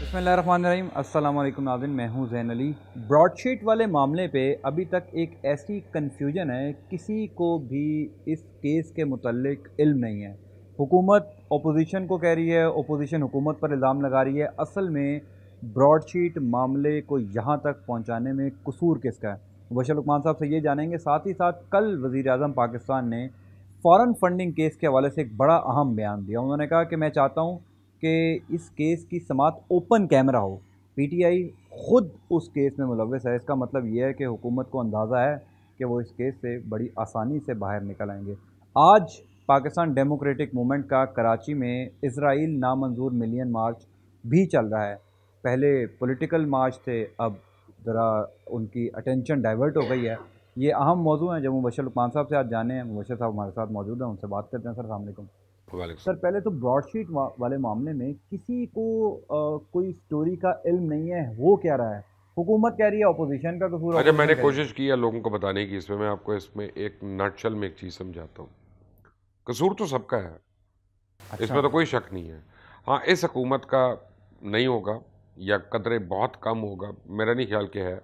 बिस्मिल्लाहिर्रहमानिर्रहीम। अस्सलाम वालेकुम नाज़रीन, मैं हूं ज़ैन अली। ब्रॉडशीट वाले मामले पे अभी तक एक ऐसी कन्फ्यूजन है, किसी को भी इस केस के मुतल्लिक इल्म नहीं है। हुकूमत अपोजिशन को कह रही है, अपोजिशन हुकूमत पर इल्ज़ाम लगा रही है। असल में ब्रॉडशीट मामले को यहाँ तक पहुँचाने में कसूर किसका है, मुबशर लुकमान साहब से ये जानेंगे। साथ ही साथ कल वज़ीर आज़म पाकिस्तान ने फ़ॉरेन फंडिंग केस के हवाले से एक बड़ा अहम बयान दिया। उन्होंने कहा कि मैं चाहता हूँ कि इस केस की समाअत ओपन कैमरा हो। पीटीआई ख़ुद उस केस में मुलव्वस है। इसका मतलब ये है कि हुकूमत को अंदाज़ा है कि वो इस केस से बड़ी आसानी से बाहर निकल आएंगे। आज पाकिस्तान डेमोक्रेटिक मूवमेंट का कराची में इसराइल नामंजूर मिलियन मार्च भी चल रहा है। पहले पॉलिटिकल मार्च थे, अब ज़रा उनकी अटेंशन डाइवर्ट हो गई है। ये अहम मौजू हैं जो मुबशर लुकमान साहब से आज जाने हैं। मुबशर साहब हमारे साथ मौजूद हैं, उनसे बात करते हैं। सर अस्सलाम वालेकुम। सर वालेकुम। पहले तो ब्रॉडशीट वाले मामले में किसी को कोई स्टोरी का इल्म नहीं है, हो क्या रहा है। हुकूमत कह रही है अपोजिशन का कसूर, अच्छा, मैंने अपोजिशन कह रही है। कोशिश की है लोगों को बताने की। इसमें मैं आपको इसमें एक नटशल में एक चीज़ समझाता हूँ। कसूर तो सबका है, अच्छा। इसमें तो कोई शक नहीं है। हाँ, इस हुकूमत का नहीं होगा या कदरे बहुत कम होगा, मेरा नहीं ख्याल कि है।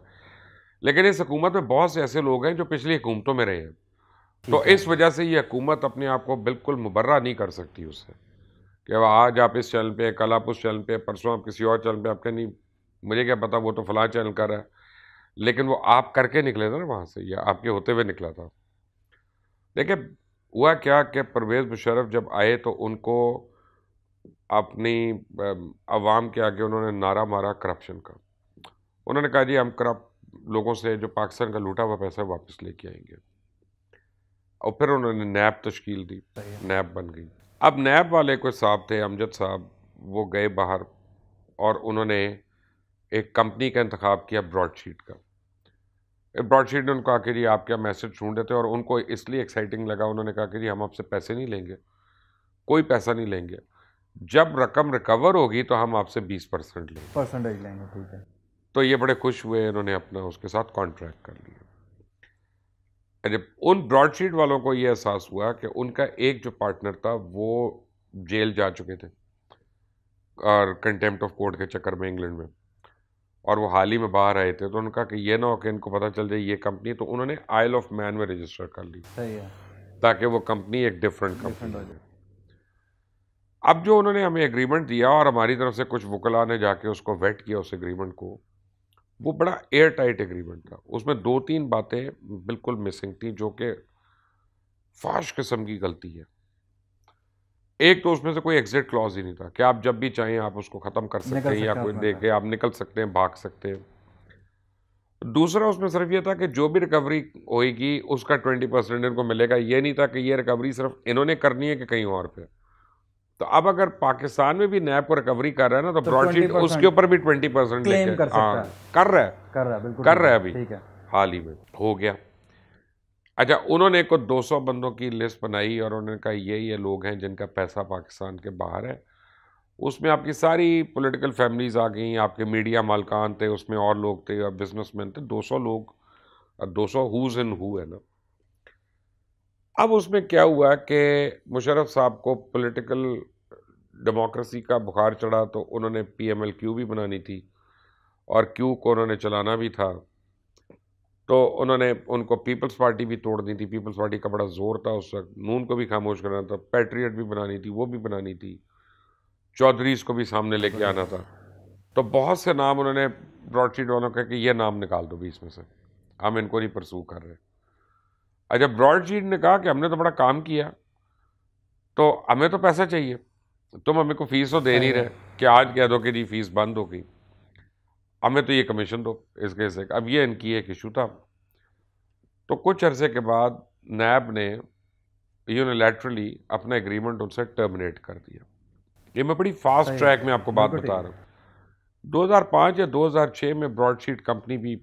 लेकिन इस हुकूमत में बहुत से ऐसे लोग हैं जो पिछली हुकूमतों में रहे हैं, तो ठीक है। इस वजह से ये हुकूमत अपने आप को बिल्कुल मुबर्रा नहीं कर सकती उससे कि अब आज आप इस चैनल पे, कल आप उस चैनल पे, परसों आप किसी और चैनल पे। आपके नहीं, मुझे क्या पता, वो तो फलां चैनल कर रहा है। लेकिन वो आप करके निकले थे ना वहाँ से, या आपके होते हुए निकला था। देखिए, हुआ क्या कि परवेज़ मुशर्रफ जब आए तो उनको अपनी अवाम के आगे उन्होंने नारा मारा करप्शन का। उन्होंने कहा जी हम करप्ट लोगों से जो पाकिस्तान का लूटा हुआ पैसा वापस लेके आएंगे। और फिर उन्होंने नैब तश्कील दी, सही है। नैब बन गई। अब नैब वाले कोई साहब थे, अमजद साहब, वो गए बाहर और उन्होंने एक कंपनी का इंतखाब किया ब्रॉडशीट का। ब्रॉडशीट ने उनको कहा कि जी आप क्या मैसेज ढूंढ रहे थे, और उनको इसलिए एक्साइटिंग लगा। उन्होंने कहा कि जी हम आपसे पैसे नहीं लेंगे, कोई पैसा नहीं लेंगे, जब रकम रिकवर होगी तो हम आपसे 20% लेंगे। परसेंटेज लेंगे, ठीक है। तो ये बड़े खुश हुए, इन्होंने अपना उसके साथ कॉन्ट्रैक्ट कर लिया। जब उन ब्रॉडशीट वालों को ये एहसास हुआ कि उनका एक जो पार्टनर था वो जेल जा चुके थे और कंटेम्प्ट ऑफ कोर्ट के चक्कर में इंग्लैंड में, और वो हाल ही में बाहर आए थे, तो उनका कि ये ना हो कि इनको पता चल जाए ये कंपनी, तो उन्होंने आइल ऑफ मैन में रजिस्टर कर ली सही है। ताकि वो कंपनी एक डिफरेंट कंपनी डिफरेंट हो बने। जाए। अब जो उन्होंने हमें एग्रीमेंट दिया और हमारी तरफ से कुछ वकला ने जाके उसको वेट किया उस एग्रीमेंट को, वो बड़ा एयर टाइट एग्रीमेंट था। उसमें दो तीन बातें बिल्कुल मिसिंग थी जो कि फाश किस्म की गलती है। एक तो उसमें से कोई एग्जिट क्लॉज ही नहीं था कि आप जब भी चाहें आप उसको ख़त्म कर सकते निकल हैं, या सकते हैं कोई उसमें से। देखे आप निकल सकते हैं, भाग सकते हैं। दूसरा उसमें सिर्फ ये था कि जो भी रिकवरी होएगी उसका 20% इनको मिलेगा। ये नहीं था कि ये रिकवरी सिर्फ इन्होंने करनी है कि कहीं और पे। तो अब अगर पाकिस्तान में भी नैब को रिकवरी कर रहा है ना, तो तो ट्वेंटी ब्रॉडशीट उसके परसेंट ऊपर भी 20% लेके, क्लेम कर सकता हाँ, है। कर रहा है। कर रहा है, बिल्कुल कर ठीक रहा है, है अभी, ठीक है। हाल ही में हो गया। अच्छा, उन्होंने कुछ 200 बंदों की लिस्ट बनाई और उन्होंने कहा ये लोग हैं जिनका पैसा पाकिस्तान के बाहर है। उसमें आपकी सारी पॉलिटिकल फैमिलीज आ गई, आपके मीडिया मालकान थे, उसमें और लोग थे और बिजनेसमैन थे, 200 लोग। 200 हुज इन हु है ना। अब उसमें क्या हुआ कि मुशर्रफ साहब को पॉलिटिकल डेमोक्रेसी का बुखार चढ़ा, तो उन्होंने पीएमएल क्यू भी बनानी थी और क्यू को उन्होंने चलाना भी था। तो उन्होंने उनको पीपल्स पार्टी भी तोड़ दी थी। पीपल्स पार्टी का बड़ा जोर था उस वक्त, नून को भी खामोश करना था, पैट्रियट भी बनानी थी, वो भी बनानी थी, चौधरीज को भी सामने लेके बिल्कुल आना बिल्कुल। था। तो बहुत से नाम उन्होंने ब्रॉडशीट वालों का कि ये नाम निकाल दो बीच में से, हम इनको नहीं परसू कर रहे। अच्छा, ब्रॉडशीट ने कहा कि हमने तो बड़ा काम किया, तो हमें तो पैसा चाहिए, तुम हमें को फीस तो दे सही नहीं है। रहे कि आज कह दो कि जी फीस बंद हो गई, हमें तो ये कमीशन दो इस केस से। अब ये इनकी एक इशू था। तो कुछ अरसे के बाद नैब ने यूनिलैटरली अपना एग्रीमेंट उनसे टर्मिनेट कर दिया। ये मैं बड़ी फास्ट सही है, ट्रैक में आपको बात बिल्कुल ठीक बता है। रहा हूँ। 2005 या 2006 में ब्रॉडशीट कंपनी भी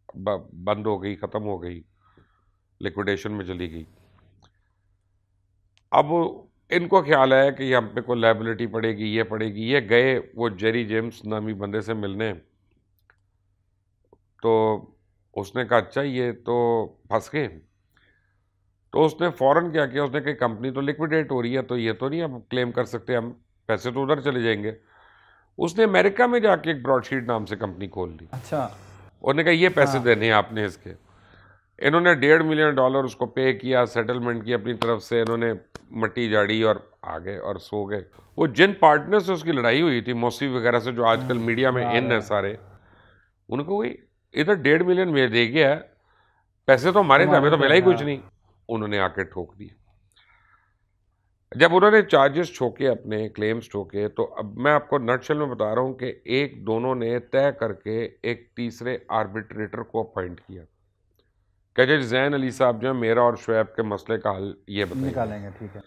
बंद हो गई, ख़त्म हो गई, लिक्विडेशन में चली गई। अब इनको ख्याल है कि हम पे को लायबिलिटी पड़ेगी, ये पड़ेगी। ये गए वो जेरी जेम्स नामी बंदे से मिलने, तो उसने कहा अच्छा ये तो फंस गए। तो उसने फ़ौरन क्या किया, उसने कहा कंपनी तो लिक्विडेट हो रही है, तो ये तो नहीं हम क्लेम कर सकते, हम पैसे तो उधर चले जाएंगे। उसने अमेरिका में जाके एक ब्रॉडशीट नाम से कंपनी खोल ली। अच्छा। उन्होंने कहा ये पैसे देने हैं आपने इसके। इन्होंने $1.5 मिलियन उसको पे किया, सेटलमेंट की अपनी तरफ से, इन्होंने मट्टी झाड़ी और आ गए और सो गए। वो जिन पार्टनर से उसकी लड़ाई हुई थी, मौसी वगैरह से, जो आजकल मीडिया में इन है सारे, उनको वही इधर 1.5 मिलियन में दे गया, पैसे तो हमारे थे, हमें तो मिला ही कुछ नहीं। उन्होंने आके ठोक दिए। जब उन्होंने चार्जेस ठोके, अपने क्लेम्स ठोके, तो अब मैं आपको नटशेल में बता रहा हूं कि एक दोनों ने तय करके एक तीसरे आर्बिट्रेटर को अपॉइंट किया कि जज जैन अली साहब जो है मेरा और शुएब के मसले का हल ये निकालेंगे। ठीक है।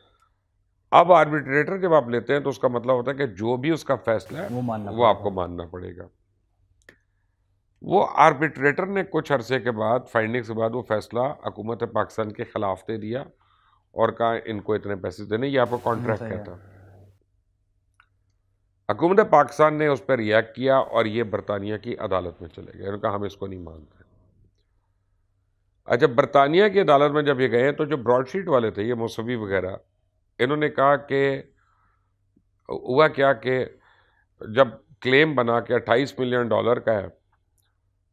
अब आर्बिट्रेटर जब आप लेते हैं तो उसका मतलब होता है कि जो भी उसका फैसला है वो आपको मानना पड़ेगा। वो आर्बिट्रेटर ने कुछ अरसे के बाद, फाइंडिंग्स के बाद, वो फैसला हुकूमत पाकिस्तान के खिलाफ दे दिया और कहा इनको इतने पैसे देने, ये आपको कॉन्ट्रैक्ट कहता। हुकूमत पाकिस्तान ने उस पर रिएक्ट किया और ये बरतानिया की अदालत में चले गए। उन्होंने कहा हम इसको नहीं मानते। अच्छा, बरतानिया की अदालत में जब ये गए तो जो ब्रॉडशीट वाले थे, ये मौसवी वगैरह, इन्होंने कहा कि हुआ क्या कि जब क्लेम बना के $28 मिलियन का है,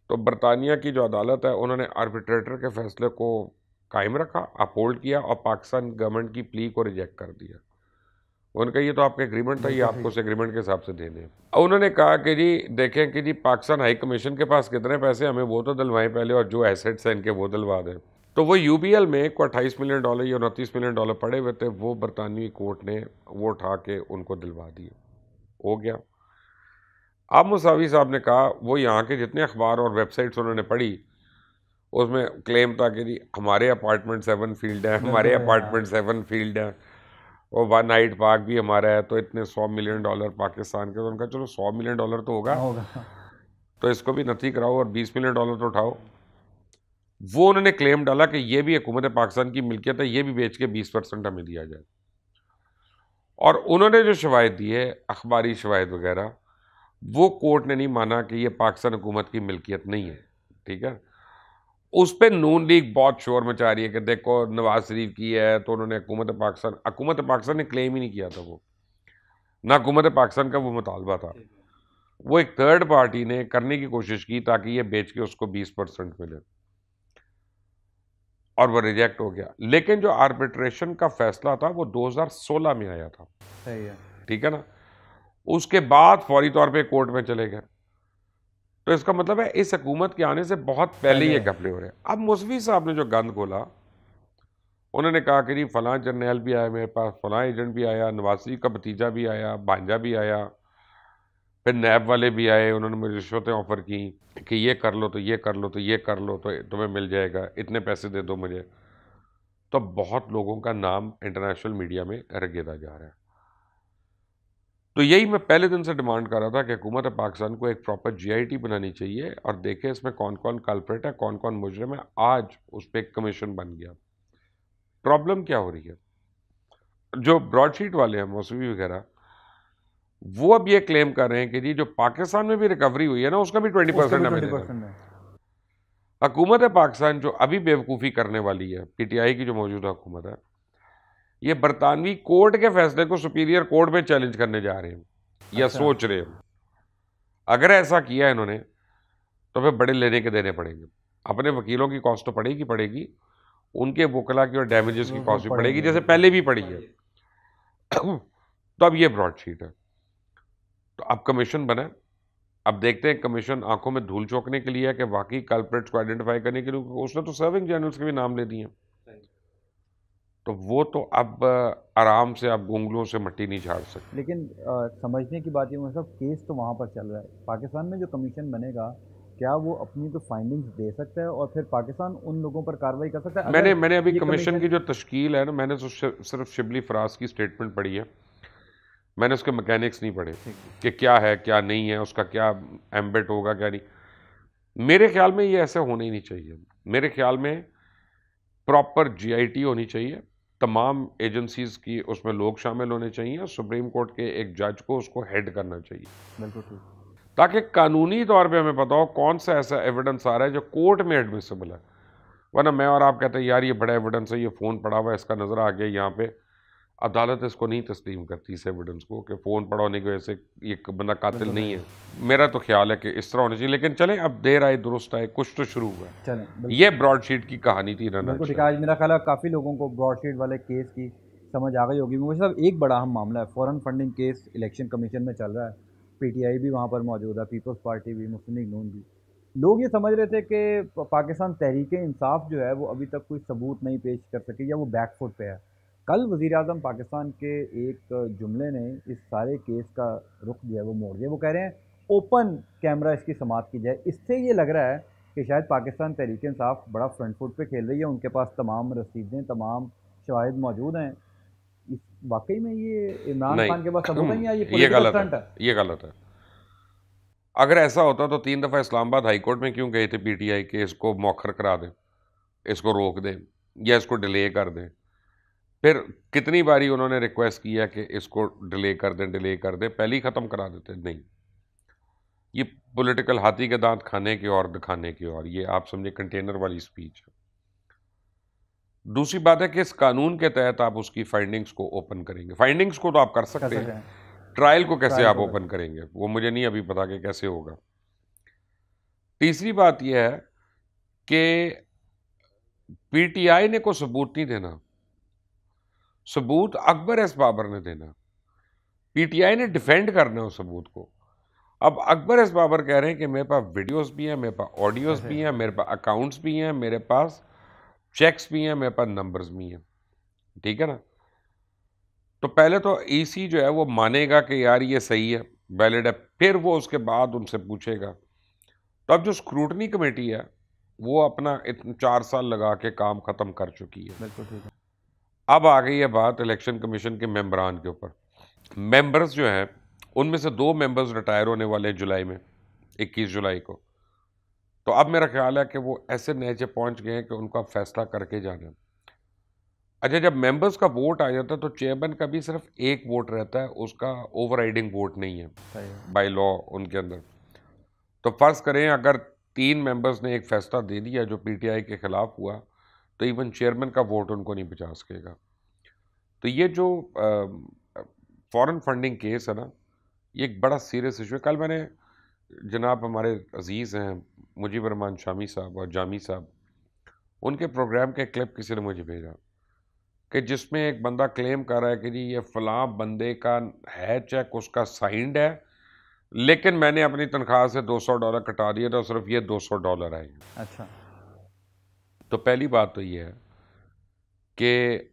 तो बरतानिया की जो अदालत है उन्होंने आर्बिट्रेटर के फैसले को कायम रखा, अपहोल्ड किया और पाकिस्तान गवर्नमेंट की प्ली को रिजेक्ट कर दिया। उनका ये तो आपका एग्रीमेंट था, ये आपको उस एग्रीमेंट के हिसाब से देने। उन्होंने कहा कि जी देखें कि जी पाकिस्तान हाई कमीशन के पास कितने पैसे, हमें वो तो दिलवाएं पहले, और जो एसेट्स हैं इनके वो दिलवा दें। तो वो UBL में को $28 मिलियन या $29 मिलियन पड़े हुए थे, वो बरतानवी कोर्ट ने वो उठा के उनको दिलवा दिए। हो गया। अब मुसावी साहब ने कहा, वो यहाँ के जितने अखबार और वेबसाइट्स उन्होंने पढ़ी, उसमें क्लेम था कि जी हमारे अपार्टमेंट 7 फील्ड है, हमारे अपार्टमेंट 7 फील्ड है, और 1 नाइट पार्क भी हमारा है, तो इतने $100 मिलियन पाकिस्तान के। तो उनका चलो $100 मिलियन तो होगा, तो इसको भी नथी कराओ और $20 मिलियन तो उठाओ। वो उन्होंने क्लेम डाला कि ये भी हुकूमत पाकिस्तान की मिल्कियत है, ये भी बेच के 20% हमें दिया जाए। और उन्होंने जो शवाहिद दिए, अखबारी शवाहिद वगैरह, वो कोर्ट ने नहीं माना कि ये पाकिस्तान हुकूमत की मिल्कियत नहीं है। ठीक है। उस पर नून लीग बहुत शोर मचा रही है कि देखो नवाज शरीफ की है, तो उन्होंने हुकूमत पाकिस्तान ने क्लेम ही नहीं किया था, वो ना हुकूमत पाकिस्तान का वो मुतालबा था, वो एक थर्ड पार्टी ने करने की कोशिश की ताकि ये बेच के उसको 20% मिले, और वो रिजेक्ट हो गया। लेकिन जो आर्बिट्रेशन का फैसला था वो 2016 में आया था। सही है। ठीक है ना। उसके बाद फौरी तौर पे कोर्ट में चले गए। तो इसका मतलब है इस हुकूमत के आने से बहुत पहले ये घपले हो रहे हैं। अब मुसवी साहब ने जो गंद खोला, उन्होंने कहा कि जी फलां जर्नैल भी आया मेरे पास, फलां एजेंट भी आया, नवाज शरीफ का भतीजा भी आया, भांजा भी आया, फिर नैब वाले भी आए, उन्होंने मुझे रिश्वतें ऑफर की कि ये कर लो तो ये कर लो तो ये कर लो तो तुम्हें मिल जाएगा, इतने पैसे दे दो मुझे। तो बहुत लोगों का नाम इंटरनेशनल मीडिया में रगेदा जा रहा है। तो यही मैं पहले दिन से डिमांड कर रहा था कि हुकूमत पाकिस्तान को एक प्रॉपर GIT बनानी चाहिए और देखे इसमें कौन कौन कल्प्रेट है, कौन कौन मुजरिम है। आज उस पर एक कमीशन बन गया। प्रॉब्लम क्या हो रही है, जो ब्रॉडशीट वाले हैं मौसवी वगैरह, वो अब ये क्लेम कर रहे हैं कि जी जो पाकिस्तान में भी रिकवरी हुई है ना, उसका भी 20% हमें देना। हुकूमत पाकिस्तान जो अभी बेवकूफ़ी करने वाली है, PTI की जो मौजूदा हुकूमत है, ये बरतानवी कोर्ट के फैसले को सुपीरियर कोर्ट में चैलेंज करने जा रहे हैं या सोच रहे हैं। अगर ऐसा किया इन्होंने तो फिर बड़े लेने के देने पड़ेंगे। अपने वकीलों की कॉस्ट तो पड़ेगी, उनके वकला की और डैमेजेस की कॉस्ट भी पड़ेगी, जैसे पहले भी पड़ी है। तो अब ये ब्रॉडशीट है, तो अब कमीशन बना। अब देखते हैं कमीशन आंखों में धूल चौंकने के लिए है कि वाकई कल्प्रेट्स को आइडेंटिफाई करने के लिए, उसने तो सर्विंग जनरल्स के भी नाम ले दिए, तो वो तो अब आराम से आप उंगलियों से मट्टी नहीं झाड़ सकते। लेकिन समझने की बात ये मतलब केस तो वहाँ पर चल रहा है। पाकिस्तान में जो कमीशन बनेगा, क्या वो अपनी तो फाइंडिंग्स दे सकता है और फिर पाकिस्तान उन लोगों पर कार्रवाई कर सकता है? मैंने अभी कमीशन की जो तश्कील है ना, मैंने तो सिर्फ शिबली फराज की स्टेटमेंट पढ़ी है, मैंने उसके मैकेनिक्स नहीं पढ़े कि क्या है क्या नहीं है, उसका क्या एम्बेट होगा क्या नहीं। मेरे ख्याल में ये ऐसे होना ही नहीं चाहिए। मेरे ख्याल में प्रॉपर GIT होनी चाहिए, तमाम एजेंसीज की उसमें लोग शामिल होने चाहिए, सुप्रीम कोर्ट के एक जज को उसको हेड करना चाहिए। बिल्कुल ठीक। ताकि कानूनी तौर पे हमें पता हो कौन सा ऐसा एविडेंस आ रहा है जो कोर्ट में एडमिसिबल है। वरना मैं और आप कहते हैं यार ये बड़ा एविडेंस है, ये फ़ोन पड़ा हुआ है, इसका नज़र आ गया यहाँ पे, अदालत इसको नहीं तस्लीम करती इस एविडेंस को कि फ़ोन पड़ा होने की वजह से ये बंदा कातिल नहीं है। मेरा तो ख्याल है कि इस तरह होना चाहिए, लेकिन चलें, अब देर आए दुरुस्त आए, कुछ तो शुरू हुआ है। चलें, ये ब्रॉडशीट की कहानी थी। बिल्कुल ठीक है। आज मेरा ख्याल है काफ़ी लोगों को ब्रॉडशीट वाले केस की समझ आ गई होगी। मुझे साहब एक बड़ा अहम मामला है, foreign funding case election commission में चल रहा है। पीटीआई भी वहाँ पर मौजूद है, पीपल्स पार्टी भी, मुस्लिम लीग नून भी। लोग ये समझ रहे थे कि पाकिस्तान तहरीक इंसाफ जो है वो अभी तक कोई सबूत नहीं पेश कर सकी या वो बैकफुट पे है। कल वज़ीर आज़म पाकिस्तान के एक जुमले ने इस सारे केस का रुख जो है वो मोड़ दिया। वो कह रहे हैं ओपन कैमरा इसकी समाअत की जाए। इससे ये लग रहा है कि शायद पाकिस्तान तहरीक इंसाफ बड़ा फ्रंट फुट पे खेल रही है, उनके पास तमाम रसीदें, तमाम शवाहिद मौजूद हैं। इस वाकई में ये इमरान नहीं, खान के पास सबूत है या ये ये पॉलिटिकल गलत स्टंट है, है? ये गलत है। अगर ऐसा होता तो 3 दफ़ा इस्लामाबाद हाई कोर्ट में क्यों गए थे पीटीआई के इसको मौखर करा दें, इसको रोक दें या इसको डिले कर दें? फिर कितनी बारी उन्होंने रिक्वेस्ट किया कि इसको डिले कर दें, डिले कर दें, पहले ही ख़त्म करा देते। नहीं, ये पॉलिटिकल हाथी के दांत खाने के और दिखाने के और, ये आप समझे कंटेनर वाली स्पीच है। दूसरी बात है कि इस कानून के तहत आप उसकी फाइंडिंग्स को ओपन करेंगे। फाइंडिंग्स को तो आप कर सकते हैं, ट्रायल को कैसे आप ओपन करेंगे वो मुझे नहीं अभी पता कि कैसे होगा। तीसरी बात यह है कि पीटीआई ने कोई सबूत नहीं देना, सबूत अकबर एस बाबर ने देना। पीटीआई ने डिफेंड करना है उस सबूत को। अब अकबर एस बाबर कह रहे हैं कि मेरे पास वीडियोस भी हैं, मेरे पास ऑडियोस भी हैं, मेरे पास अकाउंट्स भी हैं, मेरे पास चेक्स भी हैं, मेरे पास नंबर्स भी हैं। ठीक है ना? तो पहले तो ईसी जो है वो मानेगा कि यार ये सही है, वैलिड है, फिर वो उसके बाद उनसे पूछेगा। तो अब जो स्क्रूटनी कमेटी है वो अपना 4 साल लगा के काम ख़त्म कर चुकी है। बिल्कुल ठीक है। अब आ गई है बात इलेक्शन कमीशन के मेंबरान के ऊपर। मेंबर्स जो हैं उनमें से 2 मेंबर्स रिटायर होने वाले हैं जुलाई में, 21 जुलाई को। तो अब मेरा ख्याल है कि वो ऐसे नहजे पहुंच गए हैं कि उनका फैसला करके जाना है। अच्छा, जब मेंबर्स का वोट आ जाता है तो चेयरमैन का भी सिर्फ एक वोट रहता है, उसका ओवरराइडिंग वोट नहीं है बाय लॉ उनके अंदर। तो फर्ज करें अगर 3 मेंबर्स ने एक फैसला दे दिया जो पीटीआई के खिलाफ हुआ, तो इवन चेयरमैन का वोट उनको नहीं बचा सकेगा। तो ये जो फॉरेन फंडिंग केस है ना, ये एक बड़ा सीरियस इशू है। कल मैंने जनाब हमारे अजीज़ हैं मुजीब रहमान शामी साहब और जामी साहब, उनके प्रोग्राम के क्लिप किसी ने मुझे भेजा कि जिसमें एक बंदा क्लेम कर रहा है कि जी ये फ़लाँ बंदे का है चेक, उसका साइंड है, लेकिन मैंने अपनी तनख्वाह से $200 कटा दिया तो सिर्फ ये $200 आए। अच्छा, तो पहली बात तो ये है कि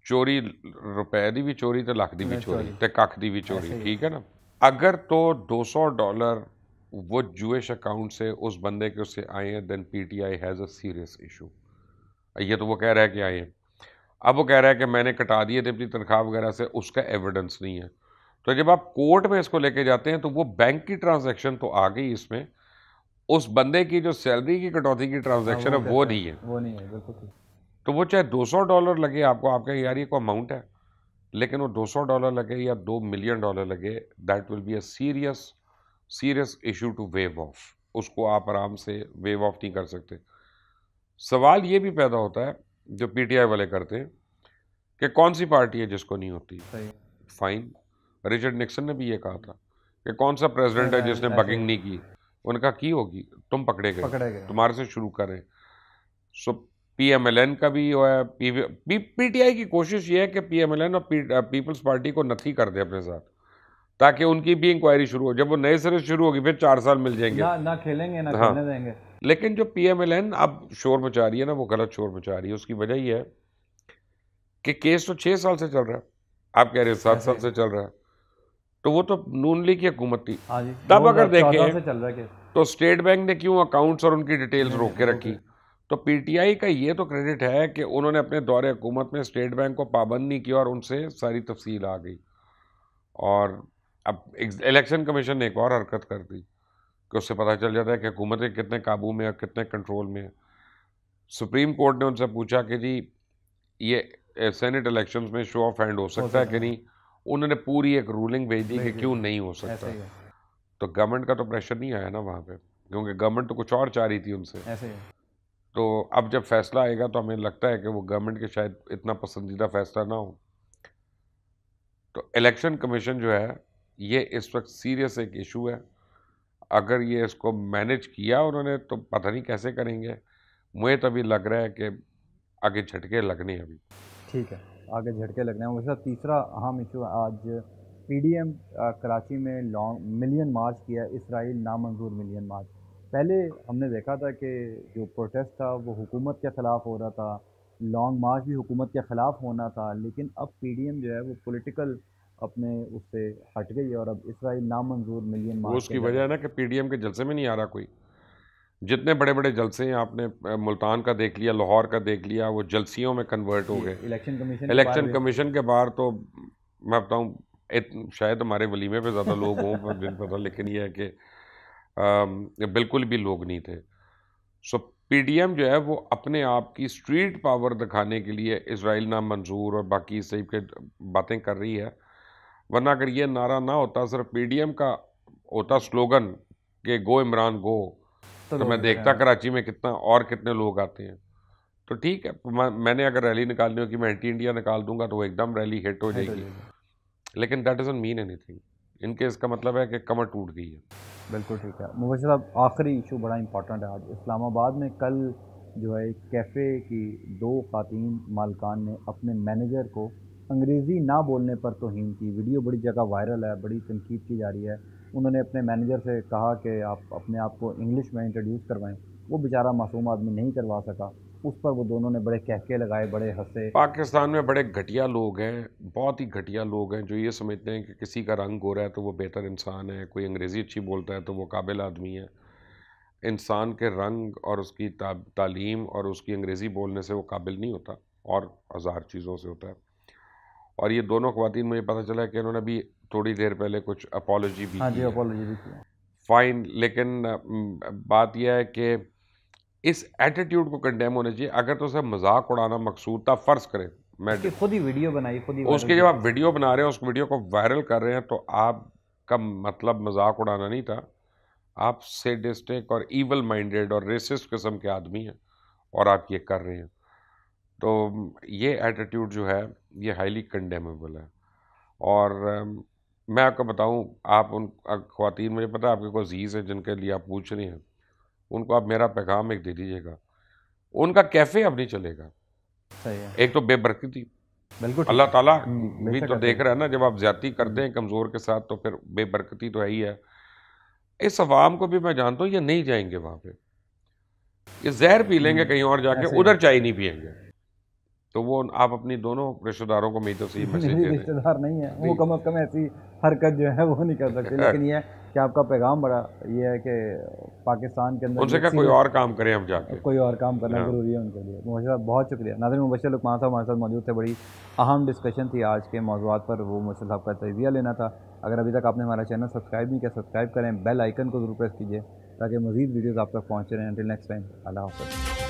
चोरी रुपए दी भी चोरी तो लख दी भी चोरी ते कख दी भी चोरी, ठीक है ना? अगर तो $200 वो जूश अकाउंट से उस बंदे के उससे आए हैं, then PTI has a serious issue. ये तो वो कह रहा है कि आए हैं, अब वो कह रहा है कि मैंने कटा दिए थे अपनी तनख्वाह वगैरह से, उसका एविडेंस नहीं है। तो जब आप कोर्ट में इसको लेके जाते हैं तो वो बैंक की ट्रांजैक्शन तो आ गई इसमें, उस बंदे की जो सैलरी की कटौती की ट्रांजैक्शन है वो नहीं है। वो नहीं है, बिल्कुल ठीक। तो वो चाहे $200 लगे आपको, आप कहें यार ये कोई अमाउंट है, लेकिन वो $200 लगे या $2 मिलियन लगे, that will be a serious issue to wave off. उसको आप आराम से वेव ऑफ नहीं कर सकते। सवाल ये भी पैदा होता है जो पीटीआई वाले करते हैं कि कौन सी पार्टी है जिसको नहीं होती। फाइन, रिचर्ड निक्सन ने भी ये कहा था कि कौन सा प्रेसिडेंट है जिसने बगिंग नहीं की। उनका की होगी, तुम पकड़े गए, तुम्हारे से शुरू करें। सो पीएमएलएन का भी हुआ है। पीटीआई की कोशिश ये है कि पीएमएलएन और पीपल्स पार्टी को नथी कर दे अपने साथ, ताकि उनकी भी इंक्वायरी शुरू हो। जब वो नए सिरे शुरू होगी फिर 4 साल मिल जाएंगे, ना खेलेंगे ना हाँ, खेलने देंगे। लेकिन जो पीएमएलएन अब शोर मचा रही है ना, वो गलत शोर मचा रही है। उसकी वजह ये है कि केस तो 6 साल से चल रहा है, आप कह रहे हैं 7 साल से चल रहा है। तो वो तो नून लीग की हुकूमत थी। तब अगर देखें तो स्टेट बैंक ने क्यों अकाउंट्स और उनकी डिटेल्स रोक के रखी। तो पीटीआई का ये तो क्रेडिट है कि उन्होंने अपने दौरे हुकूमत में स्टेट बैंक को पाबंद नहीं किया और उनसे सारी तफसील आ गई। और अब इलेक्शन कमीशन ने एक और हरकत कर दी कि उससे पता चल जाता है कि हुकूमतें कितने काबू में है, कितने कंट्रोल में है। सुप्रीम कोर्ट ने उनसे पूछा कि जी ये सेनेट इलेक्शंस में शो ऑफ हैंड हो सकता है कि नहीं। उन्होंने पूरी एक रूलिंग भेज दी कि क्यों नहीं हो सकता। तो गवर्नमेंट का तो प्रेशर नहीं आया ना वहाँ पे, क्योंकि गवर्नमेंट तो कुछ और चाह रही थी उनसे। तो अब जब फैसला आएगा तो हमें लगता है कि वो गवर्नमेंट के शायद इतना पसंदीदा फैसला ना हो। तो इलेक्शन कमीशन जो है ये इस वक्त सीरियस एक इशू है। अगर ये इसको मैनेज किया उन्होंने तो पता नहीं कैसे करेंगे। मुझे तो अभी लग रहा है कि आगे झटके लगने हैं अभी। ठीक है, आगे झटके लगने हैं। वैसे तीसरा अहम इशू आज पीडीएम कराची में लॉन्ग मिलियन मार्च किया, इसराइल नामंजूर मिलियन मार्च। पहले हमने देखा था कि जो प्रोटेस्ट था वो हुकूमत के ख़िलाफ़ हो रहा था, लॉन्ग मार्च भी हुकूमत के ख़िलाफ़ होना था, लेकिन अब पीडीएम जो है वो पॉलिटिकल अपने उससे हट गई है और अब इसराइल नामंजूर मिलियन वो मार्च के उसकी जगह। वजह है ना कि पीडीएम के जलसे में नहीं आ रहा कोई। जितने बड़े बड़े जलसे हैं आपने मुल्तान का देख लिया, लाहौर का देख लिया, वो जलसियों में कन्वर्ट हो गए। इलेक्शन कमीशन के बाहर इलेक्शन भी। कमीशन के बाहर तो मैं बताऊं शायद हमारे वलीमे पे ज़्यादा लोग हों पर दिन पता, लेकिन ये है कि बिल्कुल भी लोग नहीं थे। सो पीडीएम जो है वो अपने आप की स्ट्रीट पावर दिखाने के लिए इजराइल नाम मंजूर और बाकी इस टाइप के बातें कर रही है। वरना अगर ये नारा ना होता, सिर्फ पीडीएम का होता स्लोगन कि गो इमरान गो, तो तो लोग मैं जो देखता है कराची में कितना और कितने लोग आते हैं। तो ठीक है, मैंने अगर रैली निकालनी हो कि मैं एंटी इंडिया निकाल दूंगा तो वो एकदम रैली हिट हो हेड हो जाएगी। जाएगी। लेकिन दैट डजंट मीन एनीथिंग। इनके इसका मतलब है कि कमर टूट गई है। बिल्कुल ठीक है। मुबशर साहब, आखिरी इशू बड़ा इंपॉर्टेंट है आज इस्लामाबाद में। कल जो है एक कैफ़े की दो ख़ातीन मालकान ने अपने मैनेजर को अंग्रेज़ी ना बोलने पर तौहीन की। वीडियो बड़ी जगह वायरल है, बड़ी तनकीद की जा रही है। उन्होंने अपने मैनेजर से कहा कि आप अपने आप को इंग्लिश में इंट्रोड्यूस करवाएं। वो बेचारा मासूम आदमी नहीं करवा सका। उस पर वो दोनों ने बड़े कहके लगाए, बड़े हंसे। पाकिस्तान में बड़े घटिया लोग हैं, बहुत ही घटिया लोग हैं, जो ये समझते हैं कि किसी का रंग गोरा है तो वो बेहतर इंसान है, कोई अंग्रेज़ी अच्छी बोलता है तो वो काबिल आदमी है। इंसान के रंग और उसकी तालीम और उसकी अंग्रेज़ी बोलने से वो काबिल नहीं होता, और हज़ार चीज़ों से होता है। और ये दोनों ख़वातीन, मुझे पता चला है कि इन्होंने भी थोड़ी देर पहले कुछ अपॉलॉजी भी हाँ की जी, है। अपॉलॉजी भी किया। फ़ाइन, लेकिन बात यह है कि इस एटीट्यूड को कंडेम होना चाहिए। अगर तो सिर्फ मजाक उड़ाना मकसूद था, फ़र्ज़ करें मैं, उसकी खुद ही वीडियो बनाई, खुद ही वायरल उसकी जब की। आप वीडियो बना रहे हैं, उस वीडियो को वायरल कर रहे हैं, तो आपका मतलब मजाक उड़ाना नहीं था। आप सैडिस्टिक और ईवल माइंडेड और रेसिस्ट किस्म के आदमी हैं और आप ये कर रहे हैं। तो ये एटीट्यूड जो है ये हाईली कंडेमेबल है। और मैं आपको बताऊं, आप उन ख्वातीन, मुझे पता है आपके कोई अजीज़ है जिनके लिए आप पूछ रहे हैं, उनको आप मेरा पैगाम एक दे दीजिएगा। उनका कैफ़े अब नहीं चलेगा। सही है। एक तो बेबरकती, बिल्कुल ठीक अल्लाह है। ताला भी बेशक तो ऐसे देख ही। रहा है ना, जब आप ज्यादती करते हैं कमज़ोर के साथ तो फिर बेबरकती तो है ही है। इस अवाम को भी मैं जानता हूँ, ये नहीं जाएंगे वहाँ पे, ये जहर पी लेंगे कहीं और जाके, ऐसे ही उधर है। चाय नहीं पियेंगे। तो वो आप अपनी दोनों रिश्तेदारों को मेरी तरफ से ये मैसेज मेरी दे दें। रिश्तेदार नहीं है वो, नहीं, कम अज़ कम ऐसी हरकत जो है वो नहीं कर सकते। लेकिन ये है कि आपका पैगाम बड़ा ये है कि पाकिस्तान के अंदर भी उनसे एक क्या कोई सीरियस और काम करें हम जाके। कोई और काम करना हाँ। ज़रूरी है उनके लिए। मुबशर साहब, बहुत शुक्रिया। नाज़रीन, मुबशर लुकमान साहब हमारे साथ मौजूद थे। बड़ी अहम डिस्कशन थी आज के मौज़ूआत पर, वो मुबशर साहब का तजिया लेना था। अगर अभी तक आपने हमारा चैनल सब्सक्राइब नहीं किया, सब्सक्राइब करें, बेल आइकन को ज़रूर प्रेस कीजिए ताकि मज़ीद वीडियोज़ आप तक पहुँचते रहें। अंटिल नेक्स्ट टाइम, अल्लाह हाफ़िज़।